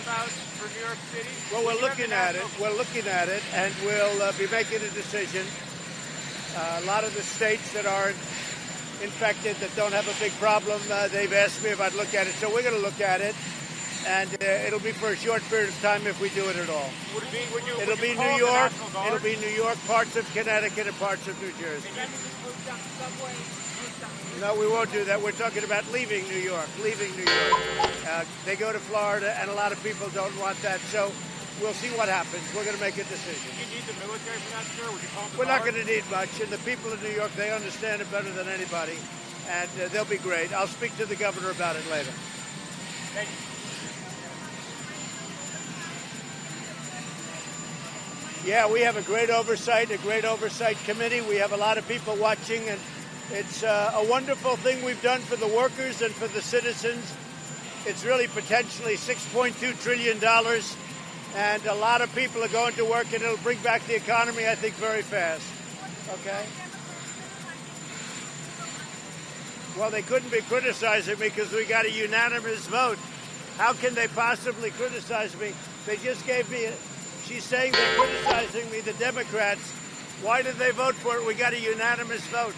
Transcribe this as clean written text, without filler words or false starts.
about for New York City? Well, we're looking at it. We're looking at it, and we'll be making a decision. A lot of the states that aren't infected, that don't have a big problem, they've asked me if I'd look at it. So we're going to look at it, and it'll be for a short period of time if we do it at all. Would it be? It'll be New York. It'll be New York, parts of Connecticut, and parts of New Jersey. No, we won't do that. We're talking about leaving New York. Leaving New York. They go to Florida, and a lot of people don't want that. So we'll see what happens. We're going to make a decision. Do you need the military for that, sir? Would you call We're not going to need much, and the people of New York, they understand it better than anybody, and they'll be great. I'll speak to the governor about it later. Thank you. Yeah, we have a great oversight committee. We have a lot of people watching, and it's a wonderful thing we've done for the workers and for the citizens. It's really potentially $6.2 trillion, and a lot of people are going to work, and it'll bring back the economy, I think, very fast. Okay? Well, they couldn't be criticizing me because we got a unanimous vote. How can they possibly criticize me? They just gave me she's saying they're criticizing me, the Democrats. Why did they vote for it? We got a unanimous vote.